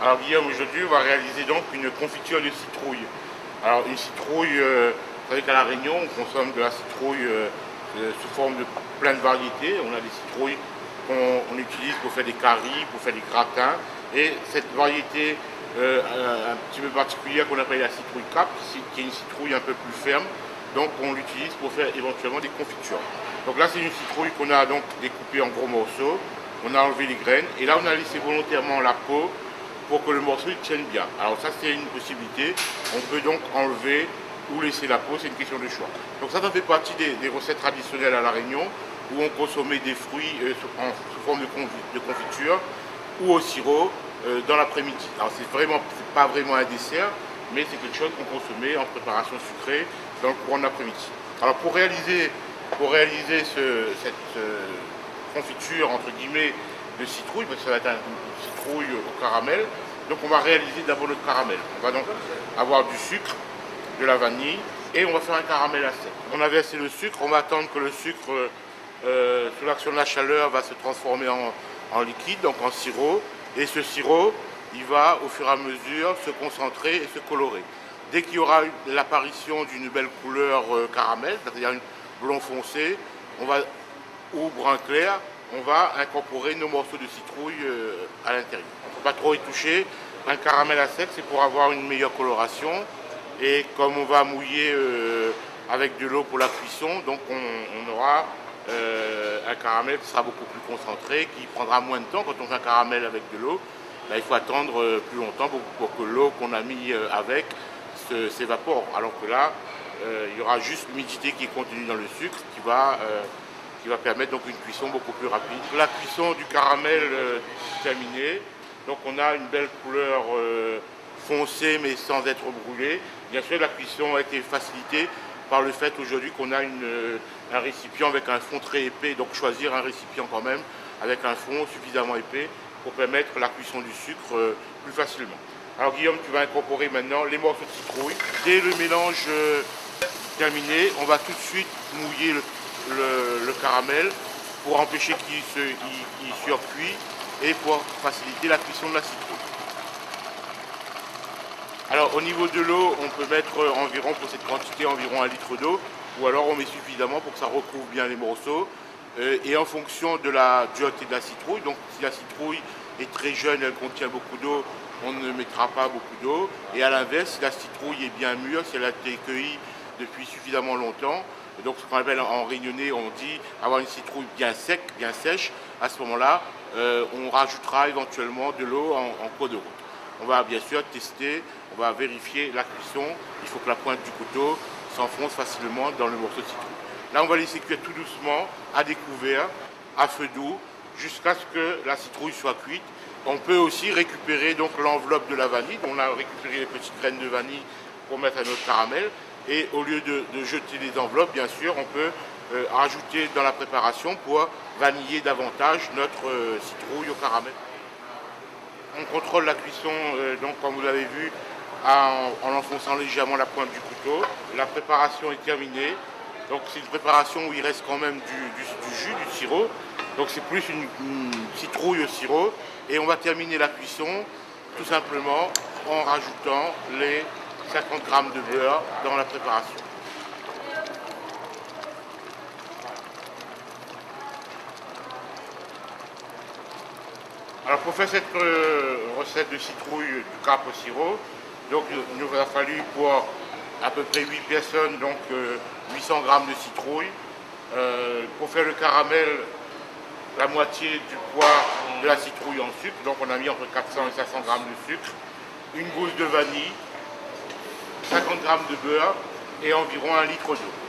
Alors Guillaume, aujourd'hui on va réaliser donc une confiture de citrouille. Alors une citrouille, vous savez qu'à La Réunion on consomme de la citrouille sous forme de plein de variétés. On a des citrouilles qu'on utilise pour faire des caries, pour faire des gratins. Et cette variété un petit peu particulière qu'on appelle la citrouille cap, qui est une citrouille un peu plus ferme. Donc on l'utilise pour faire éventuellement des confitures. Donc là c'est une citrouille qu'on a donc découpée en gros morceaux. On a enlevé les graines et là on a laissé volontairement la peau pour que le morceau il tienne bien. Alors ça c'est une possibilité, on peut donc enlever ou laisser la peau, c'est une question de choix. Donc ça fait partie des recettes traditionnelles à La Réunion où on consommait des fruits sous forme de confiture ou au sirop dans l'après-midi. Alors c'est pas vraiment un dessert, mais c'est quelque chose qu'on consommait en préparation sucrée dans le courant de l'après-midi. Alors pour réaliser cette confiture entre guillemets de citrouille, parce que ça va être une citrouille au caramel. Donc on va réaliser d'abord le caramel. On va donc avoir du sucre, de la vanille et on va faire un caramel à sec. On a versé le sucre, on va attendre que le sucre, sous l'action de la chaleur, va se transformer en liquide, donc en sirop. Et ce sirop, il va au fur et à mesure se concentrer et se colorer. Dès qu'il y aura l'apparition d'une belle couleur caramel, c'est-à-dire un blond foncé, ou brun clair, on va incorporer nos morceaux de citrouille à l'intérieur. On ne peut pas trop y toucher. Un caramel à sec, c'est pour avoir une meilleure coloration. Et comme on va mouiller avec de l'eau pour la cuisson, donc on aura un caramel qui sera beaucoup plus concentré, qui prendra moins de temps. Quand on fait un caramel avec de l'eau, il faut attendre plus longtemps pour que l'eau qu'on a mis avec s'évapore. Alors que là, il y aura juste l'humidité qui est contenue dans le sucre qui va permettre donc une cuisson beaucoup plus rapide. La cuisson du caramel terminée, donc on a une belle couleur foncée mais sans être brûlée. Bien sûr la cuisson a été facilitée par le fait aujourd'hui qu'on a un récipient avec un fond très épais, donc choisir un récipient quand même avec un fond suffisamment épais pour permettre la cuisson du sucre plus facilement. Alors Guillaume, tu vas incorporer maintenant les morceaux de citrouille. Dès le mélange terminé, on va tout de suite mouiller le caramel pour empêcher qu'il surcuit et pour faciliter la cuisson de la citrouille. Alors au niveau de l'eau, on peut mettre environ, pour cette quantité, environ 1 litre d'eau, ou alors on met suffisamment pour que ça recouvre bien les morceaux. Et en fonction de la dureté de la citrouille, donc si la citrouille est très jeune, elle contient beaucoup d'eau, on ne mettra pas beaucoup d'eau. Et à l'inverse, si la citrouille est bien mûre, si elle a été cueillie depuis suffisamment longtemps, donc ce qu'on appelle en réunionnais, on dit avoir une citrouille bien sec, bien sèche, à ce moment-là, on rajoutera éventuellement de l'eau en cours de route. On va bien sûr tester, on va vérifier la cuisson. Il faut que la pointe du couteau s'enfonce facilement dans le morceau de citrouille. Là, on va laisser cuire tout doucement, à découvert, à feu doux, jusqu'à ce que la citrouille soit cuite. On peut aussi récupérer donc l'enveloppe de la vanille. On a récupéré les petites graines de vanille pour mettre à notre caramel. Et au lieu de jeter les enveloppes, bien sûr, on peut rajouter dans la préparation pour vaniller davantage notre citrouille au caramel. On contrôle la cuisson, donc comme vous l'avez vu, en enfonçant légèrement la pointe du couteau. La préparation est terminée. Donc c'est une préparation où il reste quand même du jus, du sirop. Donc c'est plus une citrouille au sirop. Et on va terminer la cuisson tout simplement en rajoutant les 50 g de beurre dans la préparation. Alors pour faire cette recette de citrouille du cap au sirop, donc il nous a fallu pour à peu près 8 personnes, donc 800 g de citrouille. Pour faire le caramel, la moitié du poids de la citrouille en sucre, donc on a mis entre 400 et 500 g de sucre, une gousse de vanille, 50 g de beurre et environ 1 litre d'eau.